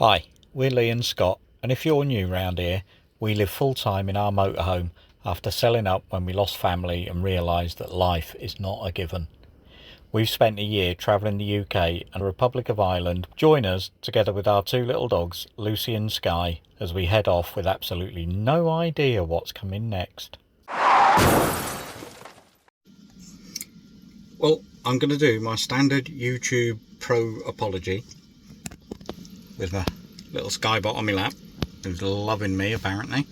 Hi, we're Lee and Scott, and if you're new round here, we live full-time in our motorhome after selling up when we lost family and realised that life is not a given. We've spent a year travelling the UK and the Republic of Ireland. Join us, together with our two little dogs, Lucy and Sky, as we head off with absolutely no idea what's coming next. Well, I'm going to do my standard YouTube Pro apology with my little Skybot on my lap, who's loving me apparently.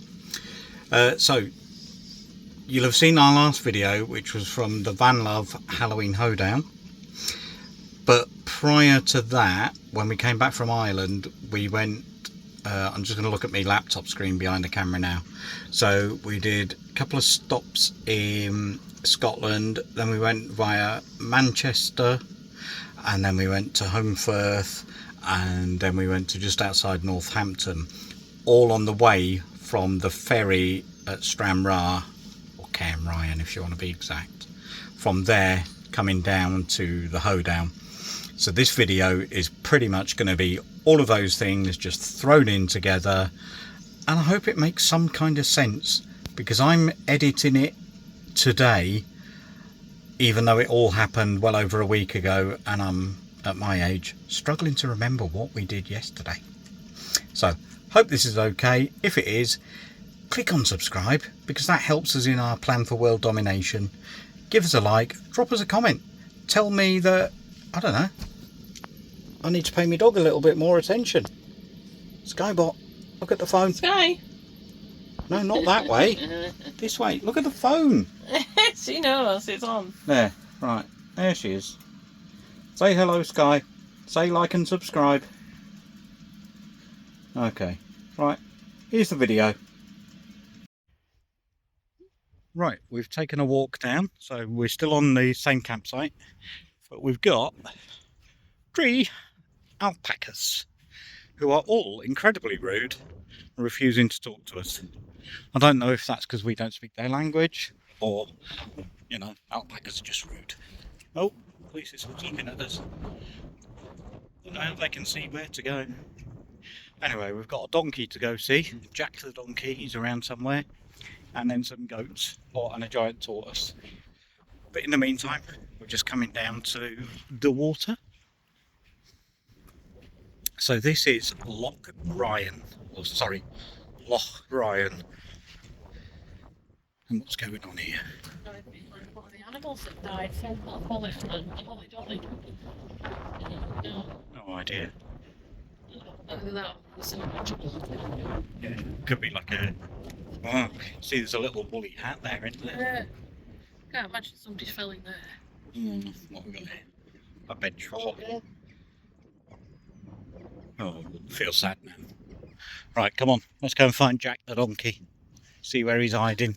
So you'll have seen our last video, which was from the vanlife Halloween Hoedown, but prior to that, when we came back from Ireland, we went I'm just going to look at my laptop screen behind the camera now. So we did a couple of stops in Scotland, then we went via Manchester, and then we went to Holmfirth, and then we went to just outside Northampton, all on the way from the ferry at Stranraer, or Clker-Free-Vector if you want to be exact, from there coming down to the Hoedown. So this video is pretty much going to be all of those things just thrown in together, and I hope it makes some kind of sense, because I'm editing it today, even though it all happened well over a week ago, and I'm, at my age, struggling to remember what we did yesterday. So hope this is okay. If it is, click on subscribe, because that helps us in our plan for world domination. Give us a like, drop us a comment, tell me that, I don't know, I need to pay my dog a little bit more attention. Skybot, look at the phone. Sky! No, not that way. This way. Look at the phone. She knows, it's on. There, right. There she is. Say hello, Sky. Say like and subscribe. Okay, right. Here's the video. Right, we've taken a walk down, so we're still on the same campsite, but we've got 3 alpacas who are all incredibly rude and refusing to talk to us. I don't know if that's because we don't speak their language, or, you know, alpacas are just rude. Oh, police is looking at us. Now they can see where to go. Anyway, we've got a donkey to go see. Jack the donkey, he's around somewhere. And then some goats, and a giant tortoise. But in the meantime, we're just coming down to the water. So this is Loch Ryan, or sorry, Loch Ryan. And what's going on here? One of the animals that died from a Holly Dolly. No idea. That was so much. Yeah, could be like a... Oh, see, there's a little woolly hat there, isn't there? Can't imagine somebody's fell in there. What have we got here? A bench for Holly. Oh, feel sad now. Right, come on, let's go and find Jack the donkey. See where he's hiding.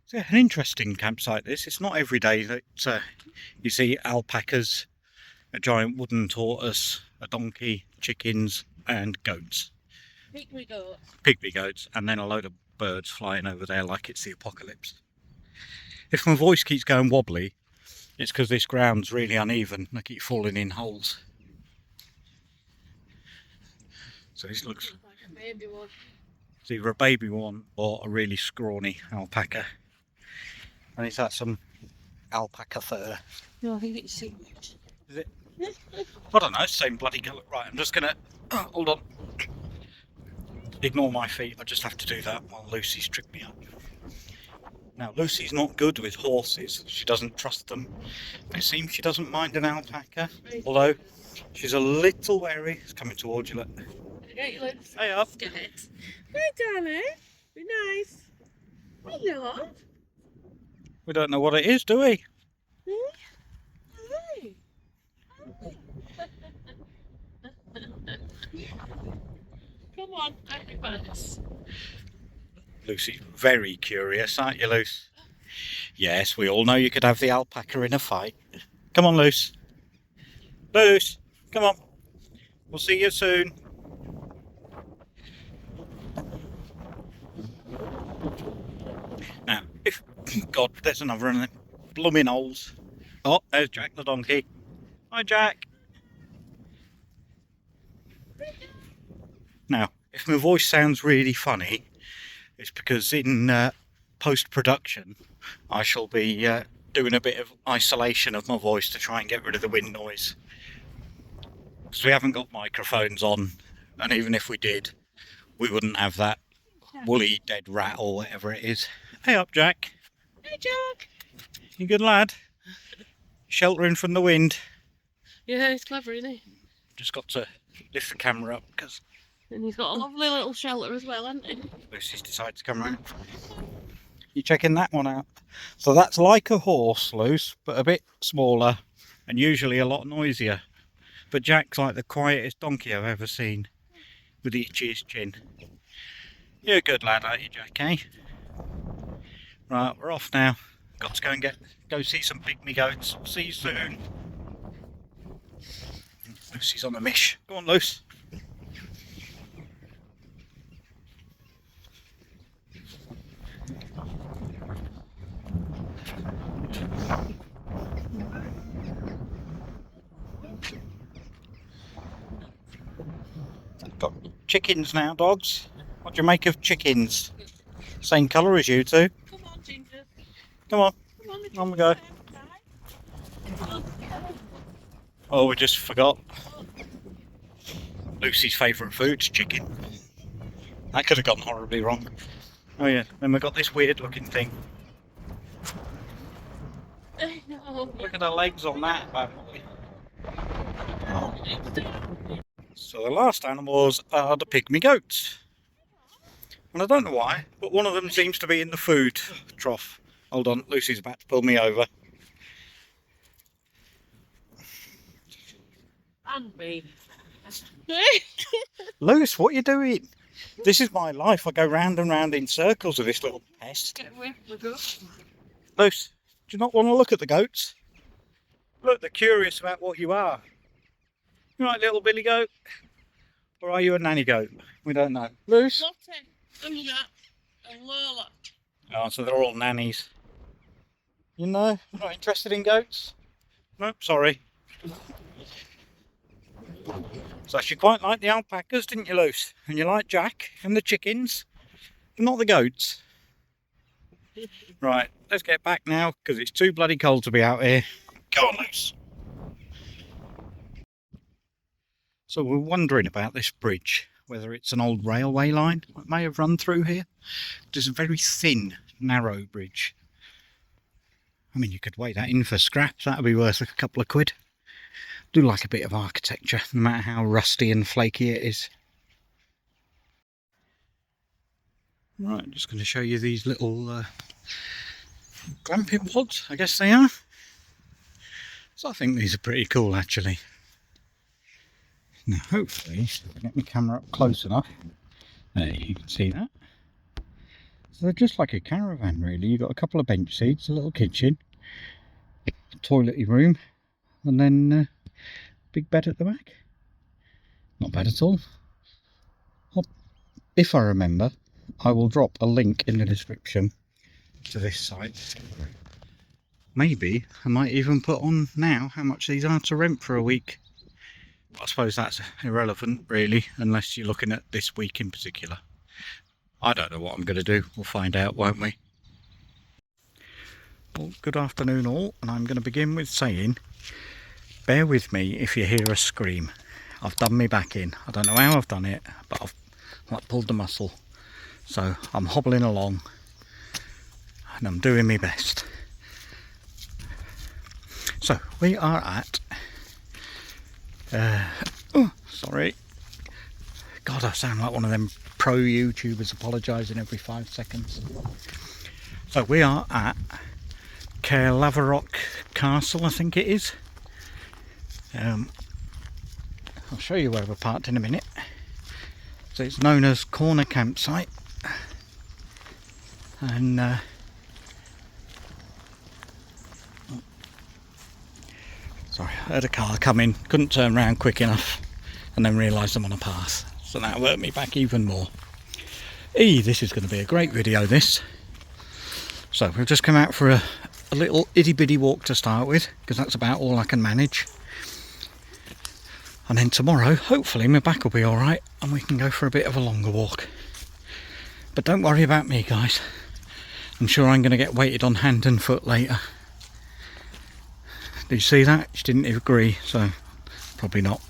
So, an interesting campsite this. It's not every day that you see alpacas, a giant wooden tortoise, a donkey, chickens and goats. Pygmy goats. Pygmy goats, and then a load of birds flying over there like it's the apocalypse. If my voice keeps going wobbly, it's because this ground's really uneven and I keep falling in holes. So this looks like a baby one. It's either a baby one or a really scrawny alpaca. And is that some alpaca fur? No, I think it's sewage. Is it? I don't know, same bloody colour. Right, I'm just gonna... Oh, hold on. Ignore my feet, I just have to do that while Lucy's tripped me up. Now, Lucy's not good with horses. She doesn't trust them. It seems she doesn't mind an alpaca. Although, she's a little wary. It's coming towards you, look. Hey up. Hey, darling. Be nice. Hello. We don't know what it is, do we? Hey. Come on, everybody's. Lucy's very curious, aren't you, Luce? Yes, we all know you could have the alpaca in a fight. Come on, Luce. Luce, come on. We'll see you soon. Now, if... God, there's another one of them blooming holes. Oh, there's Jack the donkey. Hi, Jack. Now, if my voice sounds really funny, it's because in post-production I shall be doing a bit of isolation of my voice to try and get rid of the wind noise. Because we haven't got microphones on, and even if we did, we wouldn't have that woolly dead rat or whatever it is. Hey up, Jack. Hey, Jack. You good lad? Sheltering from the wind. Yeah, he's clever, isn't he? Just got to lift the camera up because And he's got a lovely little shelter as well, hasn't he? Lucy's decided to come round. You checking that one out? So that's like a horse, Luce, but a bit smaller and usually a lot noisier. But Jack's like the quietest donkey I've ever seen, with the itchiest chin. You're a good lad, aren't you, Jack, eh? Right, we're off now. Got to go and go see some pygmy goats. See you soon. Lucy's on a mish. Go on, Luce. Got chickens now, dogs. What do you make of chickens? Same colour as you two. Come on, Ginger. Come on. Come on, On we go. Oh, we just forgot. Lucy's favourite food's chicken. That could have gone horribly wrong. Oh yeah, then we got this weird looking thing. No. Look at the legs on that bad boy. Oh. So the last animals are the pygmy goats. And I don't know why, but one of them seems to be in the food trough. Hold on, Lucy's about to pull me over. And me. Luce, what are you doing? This is my life. I go round and round in circles with this little pest. Get away from the goat. Luce, do you not want to look at the goats? Look, they're curious about what you are. You like little Billy goat? Or are you a nanny goat? We don't know. Luce? Lottie, and that, and Lola. Oh, so they're all nannies. You know, you're not interested in goats? No, sorry. So you quite like the alpacas, didn't you, Luce? And you like Jack and the chickens, but not the goats. Right, let's get back now, because it's too bloody cold to be out here. Go on, Luce. So we're wondering about this bridge, whether it's an old railway line that may have run through here. It's a very thin, narrow bridge. I mean, you could weigh that in for scraps, that would be worth a couple of quid. Do like a bit of architecture, no matter how rusty and flaky it is. Right, I'm just going to show you these little glamping pods, I guess they are. So I think these are pretty cool, actually. Now, hopefully, if I get my camera up close enough, there you can see that. So they're just like a caravan, really. You've got a couple of bench seats, a little kitchen, a toiletty room, and then big bed at the back. Not bad at all. If I remember, I will drop a link in the description to this site. Maybe I might even put on now how much these are to rent for a week. I suppose that's irrelevant, really, unless you're looking at this week in particular. I don't know what I'm going to do. We'll find out, won't we? Well, good afternoon all, and I'm going to begin with saying, bear with me if you hear a scream. I've done me back in. I don't know how I've done it, but I've like pulled the muscle. So I'm hobbling along, and I'm doing my best. So we are at oh, sorry. God, I sound like one of them pro YouTubers apologising every 5 seconds. So we are at Clker-Free-Vector Castle, I think it is. I'll show you where we're parked in a minute. So it's known as Corner Campsite. And sorry, I heard a car come in, couldn't turn around quick enough, and then realised I'm on a path. So that worked me back even more. This is going to be a great video, this. So we've just come out for a little itty bitty walk to start with, because that's about all I can manage. And then tomorrow, hopefully, my back will be alright and we can go for a bit of a longer walk. But don't worry about me, guys. I'm sure I'm going to get weighted on hand and foot later. Did you see that? She didn't agree, so probably not.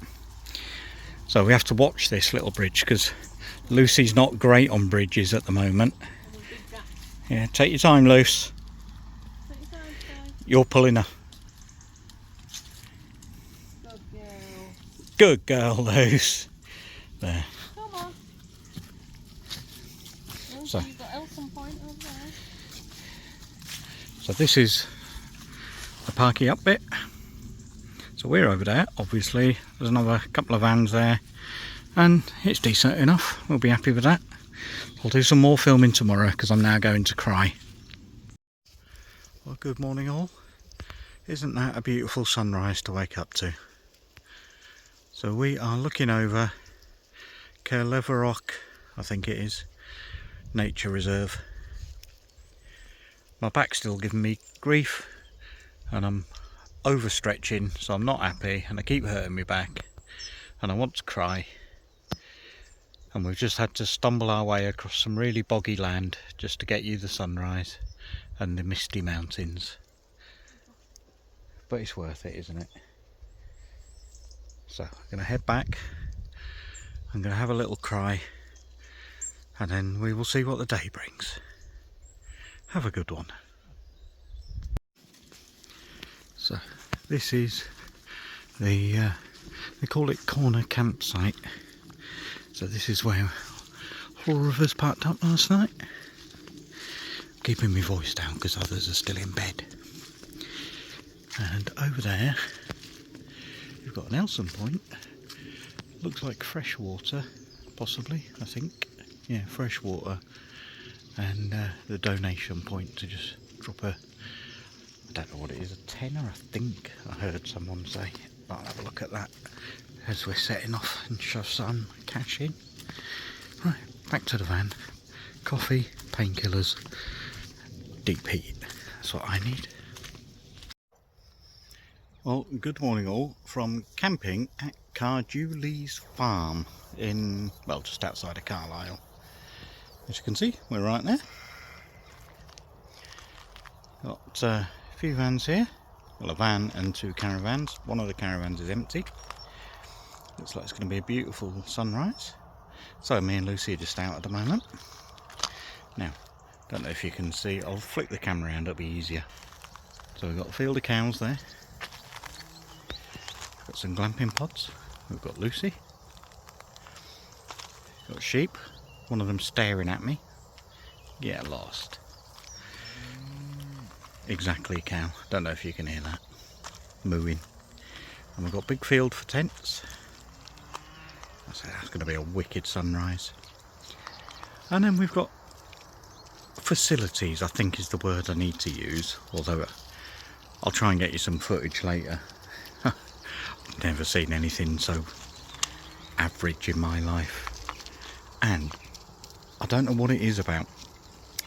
So we have to watch this little bridge because Lucy's not great on bridges at the moment. Yeah, take your time, Luce. You're pulling her. Good girl, Luce. There. Come on. So, you've got Elson Point over there. So this is the parky up bit. So we're over there, obviously. There's another couple of vans there. And it's decent enough. We'll be happy with that. I'll do some more filming tomorrow because I'm now going to cry. Well, good morning all. Isn't that a beautiful sunrise to wake up to? So we are looking over Clker-Free-Vector, I think it is, nature reserve. My back's still giving me grief and I'm overstretching, so I'm not happy and I keep hurting my back and I want to cry. And we've just had to stumble our way across some really boggy land just to get you the sunrise and the misty mountains. But it's worth it, isn't it? So I'm going to head back, I'm going to have a little cry, and then we will see what the day brings. Have a good one. So this is the, they call it corner campsite. So this is where all of us parked up last night. Keeping my voice down because others are still in bed. And over there you've got an Elson Point. Looks like fresh water, possibly, I think. Yeah, fresh water. And the donation point to just drop a, I don't know what it is, a tenner, I think I heard someone say. I'll have a look at that as we're setting off and shove some cash in. Right, back to the van. Coffee, painkillers, deep heat. That's what I need. Well, good morning all from camping at Cardewley's farm in, well, just outside of Carlisle. As you can see, we're right there. Got a few vans here. Well, a van and two caravans. One of the caravans is empty. Looks like it's going to be a beautiful sunrise. So me and Lucy are just out at the moment. Now, don't know if you can see, I'll flick the camera around, it'll be easier. So we've got a field of cows there. Got some glamping pods. We've got Lucy. Got sheep. One of them staring at me. Get lost. Exactly a cow. Don't know if you can hear that. Mooing. And we've got a big field for tents. That's going to be a wicked sunrise. And then we've got facilities, I think is the word I need to use. Although I'll try and get you some footage later. Never seen anything so average in my life. And I don't know what it is about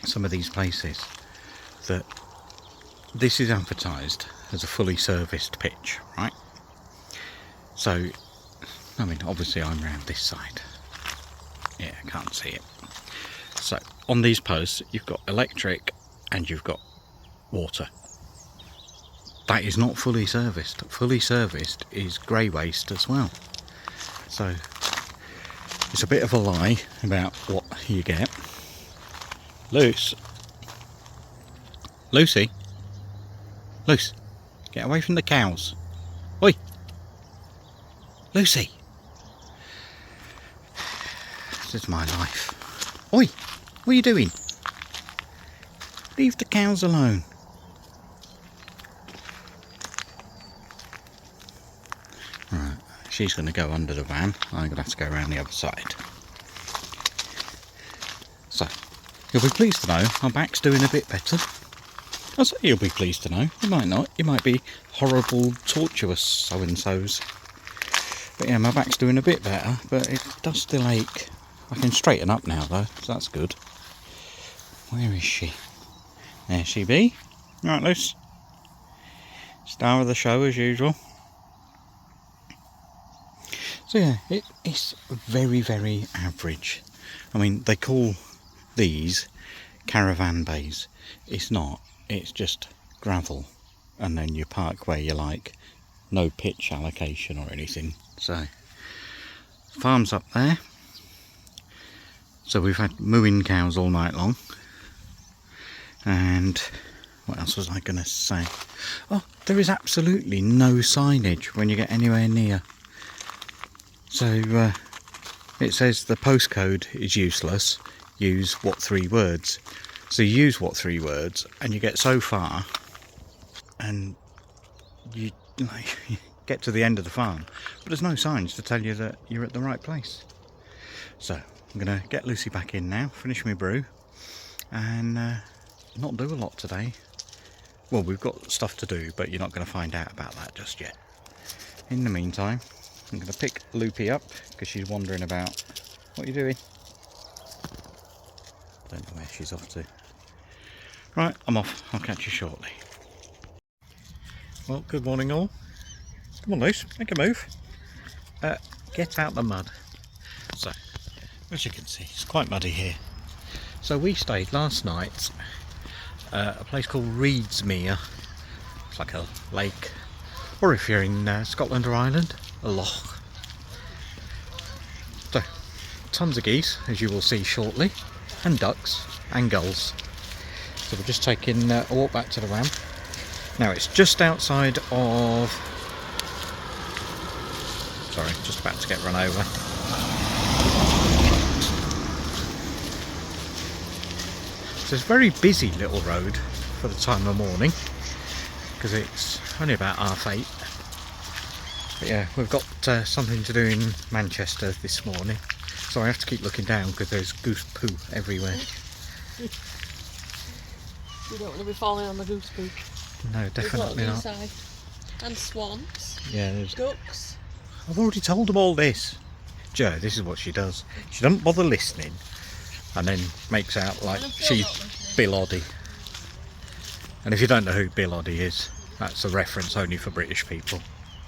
some of these places that this is advertised as a fully serviced pitch, right? So, I mean, obviously I'm round this side. Yeah, I can't see it. So, on these posts, you've got electric and you've got water. That is not fully serviced. Fully serviced is grey waste as well. So it's a bit of a lie about what you get. Lucy, Luce, get away from the cows. Oi, Lucy. This is my life. Oi, what are you doing? Leave the cows alone. Right, she's going to go under the van. I'm going to have to go around the other side. So, you'll be pleased to know my back's doing a bit better. I say you'll be pleased to know. You might not. You might be horrible, tortuous so-and-sos. But yeah, my back's doing a bit better, but it does still ache. I can straighten up now though, so that's good. Where is she? There she be. Right, Luce. Star of the show as usual. So yeah, it's very, very average. I mean, they call these caravan bays. It's not. It's just gravel, and then you park where you like. No pitch allocation or anything. So, farm's up there. So we've had mooing cows all night long. And what else was I going to say? Oh, there is absolutely no signage when you get anywhere near. So it says the postcode is useless. Use what 3 words. So you use what 3 words, and you get so far, and you like get to the end of the farm, but there's no signs to tell you that you're at the right place. So I'm gonna get Lucy back in now, finish my brew, and not do a lot today. Well, we've got stuff to do, but you're not going to find out about that just yet. In the meantime, I'm going to pick Loopy up because she's wandering about. What are you doing? Don't know where she's off to. Right, I'm off. I'll catch you shortly. Well, good morning all. Come on, Luce, make a move. Get out the mud. So, as you can see, it's quite muddy here. So we stayed last night at a place called Reedsmere. It's like a lake, or if you're in Scotland or Ireland, a loch. So, tons of geese, as you will see shortly, and ducks and gulls. So we're just taking a walk back to the ram. Now it's just outside of... Sorry, just about to get run over. So it's a very busy little road for the time of morning, because it's only about 8:30. But yeah, we've got something to do in Manchester this morning, so I have to keep looking down because there's goose poo everywhere. You don't want to be falling on the goose poop. No, definitely not. And swans. Yeah, there's... Ducks. I've already told them all this. Jo, this is what she does. She doesn't bother listening, and then makes out like she's Bill Oddie. And if you don't know who Bill Oddie is, that's a reference only for British people.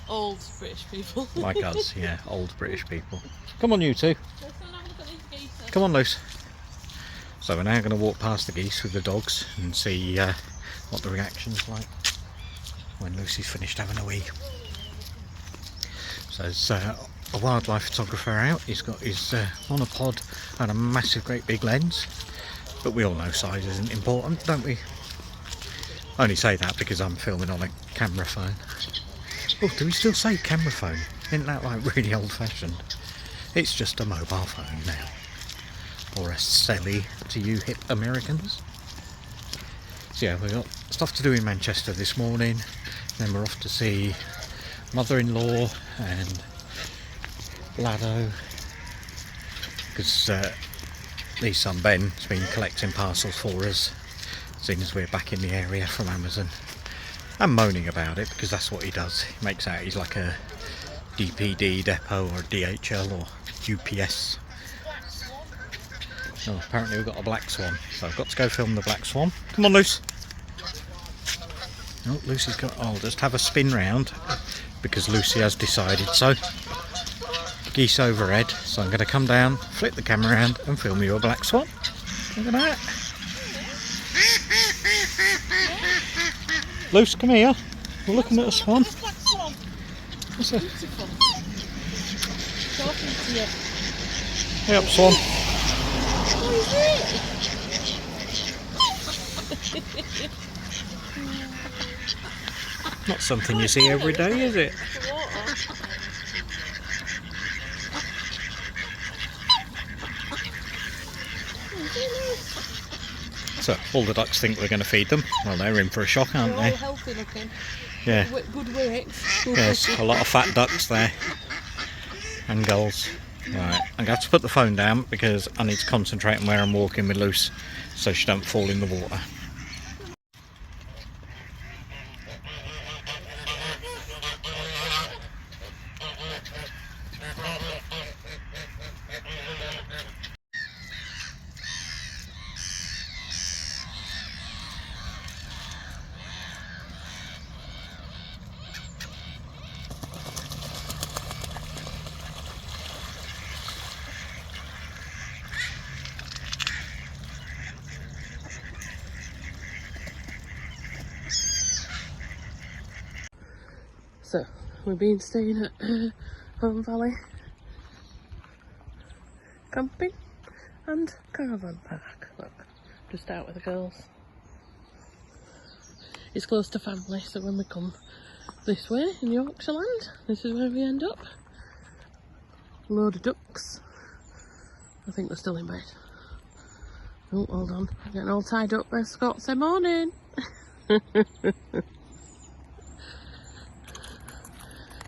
Old British people. Like us, yeah, old British people. Come on, you two. Come on, Luce. So we're now going to walk past the geese with the dogs and see what the reaction's like when Lucy's finished having a wee. So there's a wildlife photographer out. He's got his monopod and a massive great big lens, but we all know size isn't important, don't we? I only say that because I'm filming on a camera phone. Oh, do we still say camera phone? Isn't that like really old fashioned? It's just a mobile phone now. Or a celly to you hip Americans. So yeah, we've got stuff to do in Manchester this morning. Then we're off to see mother-in-law and Lado, because his son Ben has been collecting parcels for us, seeing as we're back in the area from Amazon. I'm moaning about it because that's what he does. He makes out he's like a DPD depot or DHL or UPS. Oh, apparently we've got a black swan, so I've got to go film the black swan. Come on, Luce. Oh, Lucy's got... I'll just have a spin round because Lucy has decided so. Geese overhead, so I'm going to come down, flip the camera around and film you a black swan. Look at that. Luce, come here. We're looking at a swan. What's that? Hey up, swan. Not something you see every day, is it? So, all the ducks think we're going to feed them. Well, they're in for a shock, aren't they? All healthy looking. Yeah. Good weight. Yes, a lot of fat ducks there. And gulls. Right, I'm going to have to put the phone down because I need to concentrate on where I'm walking with Luce so she don't fall in the water. we've been staying at Home Valley Camping and Caravan Park. Look, just out with the girls. It's close to family, so when we come this way in Yorkshire land, this is where we end up. A load of ducks. I think they're still in bed. Oh, hold on, I'm getting all tied up there, Scott. Say morning.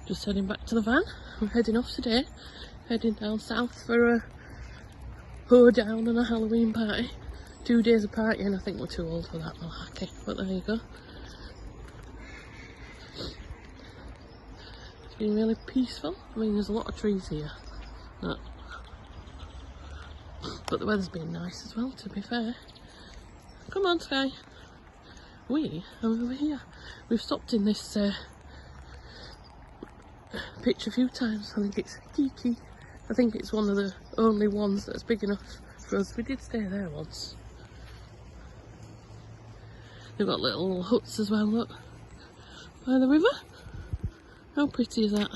Just heading back to the van. We're heading off today, heading down south for a hoedown and a Halloween party. 2 days of partying. I think we're too old for that malarkey, but there you go. It's been really peaceful. I mean, there's a lot of trees here, but the weather's been nice as well, to be fair. Come on, Sky. We are over here. We've stopped in this pitch a few times. I think it's Kiki. I think it's one of the only ones that's big enough for us. We did stay there once. They've got little huts as well, look. By the river. How pretty is that?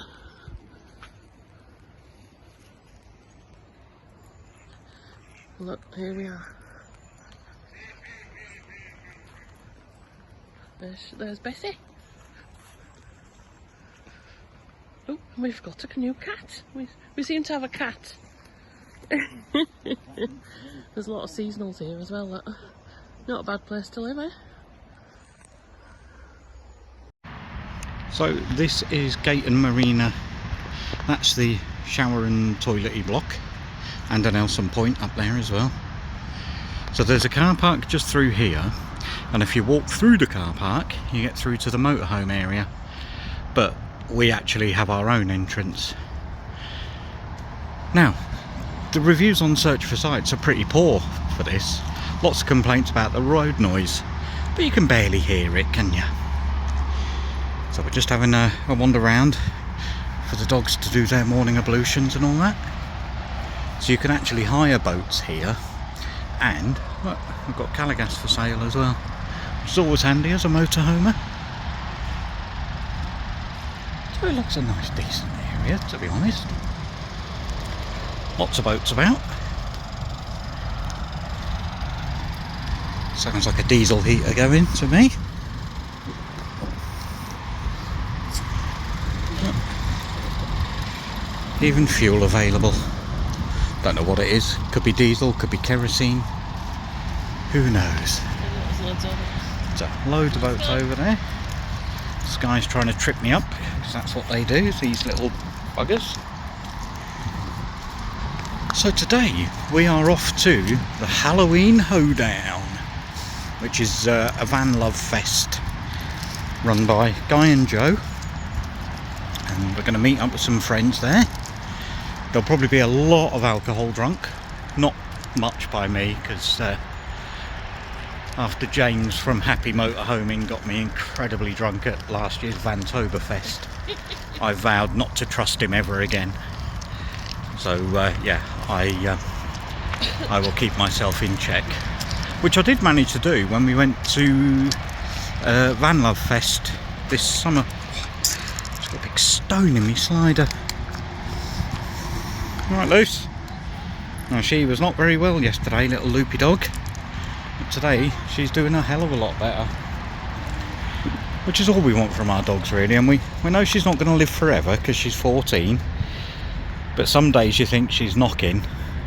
Look, here we are. There's Bessie. Oh, and we've got a new cat. We seem to have a cat. There's a lot of seasonals here as well. Look. Not a bad place to live, eh? So this is Gate and Marina. That's the shower and toilety block, and an Nelson Point up there as well. So there's a car park just through here, and if you walk through the car park you get through to the motorhome area, but we actually have our own entrance. Now, the reviews on Search for Sites are pretty poor for this. Lots of complaints about the road noise, but you can barely hear it, can you? So we're just having a wander around for the dogs to do their morning ablutions and all that. So you can actually hire boats here, and look, we've got Calagas for sale as well, which is always handy as a motorhomer. So it looks a nice decent area, to be honest. Lots of boats about. Sounds like a diesel heater going to me. Even fuel available. Don't know what it is. Could be diesel, could be kerosene. Who knows? So, loads of boats over there. This guy's trying to trip me up, because that's what they do, these little buggers. So today we are off to the Halloween Hoedown, which is a van love fest run by Guy and Joe, and we're going to meet up with some friends there. There'll probably be a lot of alcohol drunk, not much by me, because after James from Happy Motorhoming got me incredibly drunk at last year's Vantoberfest, I vowed not to trust him ever again. So yeah, I will keep myself in check, which I did manage to do when we went to Van Love Fest this summer. Just got a big stone in my slider. Right, Luce. Now, she was not very well yesterday, little loopy dog. But today, she's doing a hell of a lot better. Which is all we want from our dogs, really. And we know she's not going to live forever, because she's 14. But some days you think she's knocking,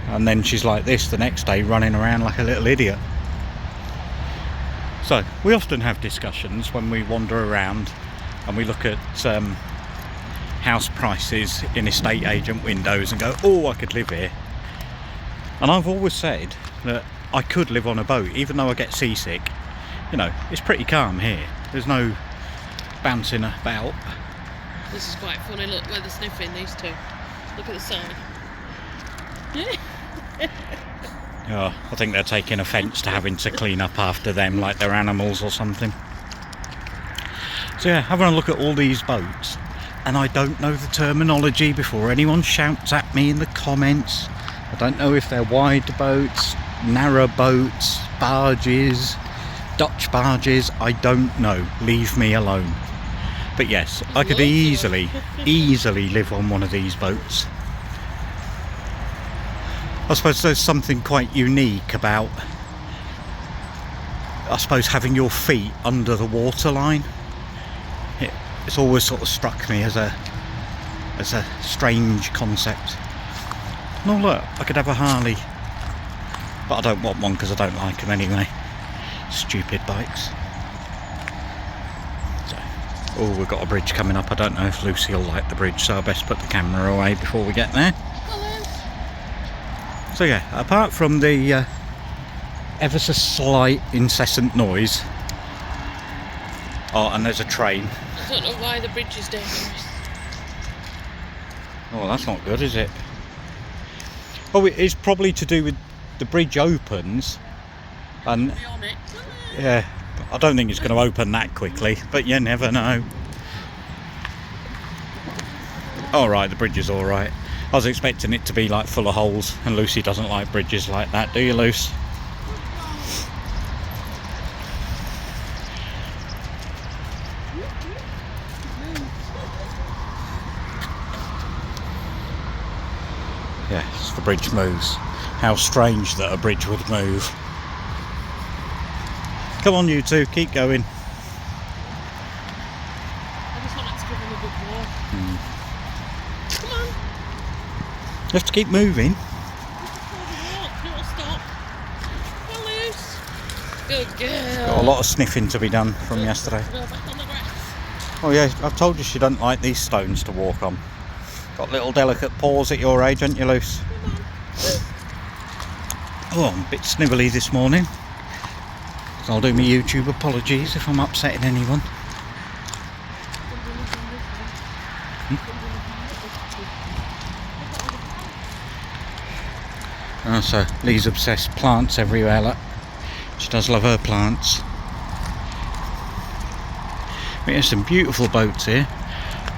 and then she's like this the next day, running around like a little idiot. So, we often have discussions when we wander around, and we look at house prices in estate agent windows and go, oh, I could live here. And I've always said that I could live on a boat, even though I get seasick. You know, it's pretty calm here. There's no bouncing about. This is quite funny, look where they're sniffing, these two. Look at the side. Oh, I think they're taking offence to having to clean up after them like they're animals or something. So yeah, having a look at all these boats, and I don't know the terminology before anyone shouts at me in the comments. I don't know if they're wide boats, narrow boats, barges, Dutch barges. I don't know. Leave me alone. But yes, I could easily live on one of these boats. I suppose there's something quite unique about, I suppose, having your feet under the waterline. It's always sort of struck me as a strange concept. No, look, I could have a Harley, but I don't want one because I don't like them anyway. Stupid bikes. So, oh, we've got a bridge coming up. I don't know if Lucy will like the bridge, so I best put the camera away before we get there. So yeah, apart from the ever so slight incessant noise. Oh, and there's a train. I don't know why the bridge is dangerous. Oh, that's not good, is it? Oh, it is probably to do with the bridge opens, and yeah, I don't think it's going to open that quickly, but you never know. Alright, the bridge is alright. I was expecting it to be like full of holes, and Lucy doesn't like bridges like that, do you, Luce? Yes, the bridge moves. How strange that a bridge would move. Come on, you two, keep going. I just wanted to give him a good walk. Come on. You have to keep moving. It'll stop. Come loose. Good girl. Got a lot of sniffing to be done from yesterday. Go back on the grass. Oh yeah, I've told you she doesn't like these stones to walk on. Got little delicate paws at your age, haven't you, Luce? Oh, I'm a bit snivelly this morning. So I'll do my YouTube apologies if I'm upsetting anyone. Oh, so Lee's obsessed. Plants everywhere, look. She does love her plants. But there's some beautiful boats here.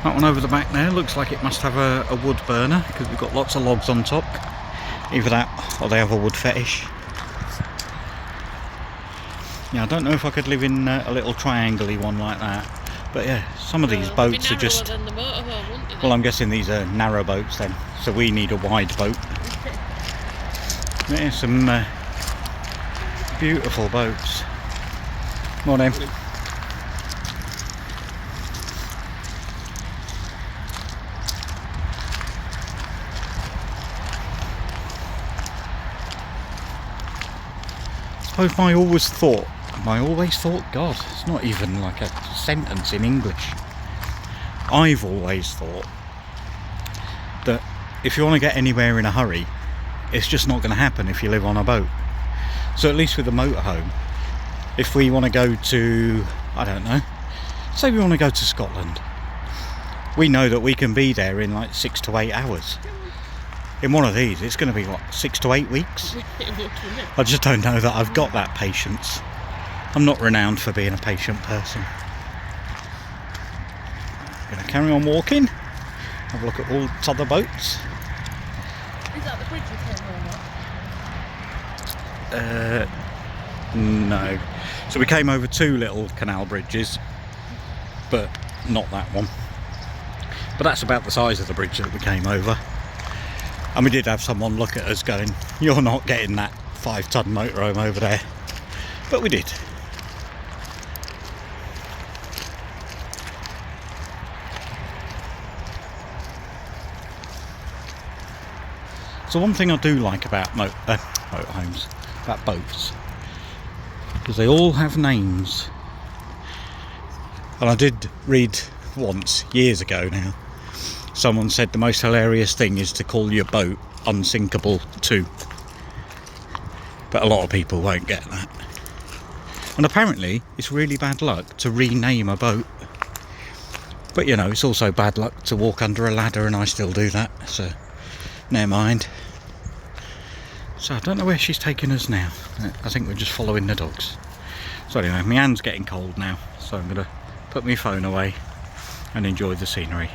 That one over the back there looks like it must have a wood burner, because we've got lots of logs on top. Either that or they have a wood fetish. Yeah, I don't know if I could live in a little triangle-y one like that. But yeah, some of these boats are just... Than the motorhome, wouldn't it? Well, I'm guessing these are narrow boats then, so we need a wide boat. There's some beautiful boats. Morning. I always thought, God, it's not even like a sentence in English. I've always thought that if you want to get anywhere in a hurry, it's just not going to happen if you live on a boat. So at least with a motorhome, if we want to go to, I don't know, say we want to go to Scotland, we know that we can be there in like 6 to 8 hours. In one of these, it's going to be, what, 6 to 8 weeks? I just don't know that I've got that patience. I'm not renowned for being a patient person. I'm going to carry on walking, have a look at all the other boats. Is that the bridge you came over? No. So we came over 2 little canal bridges, but not that one. But that's about the size of the bridge that we came over. And we did have someone look at us going, "You're not getting that 5-ton motorhome over there." But we did. So one thing I do like about motorhomes, about boats, is they all have names. And I did read once, years ago now, someone said the most hilarious thing is to call your boat Unsinkable 2. But a lot of people won't get that. And apparently it's really bad luck to rename a boat. But you know, it's also bad luck to walk under a ladder, and I still do that, so never mind. So I don't know where she's taking us now. I think we're just following the dogs. So anyway, my hand's getting cold now, so I'm going to put my phone away and enjoy the scenery.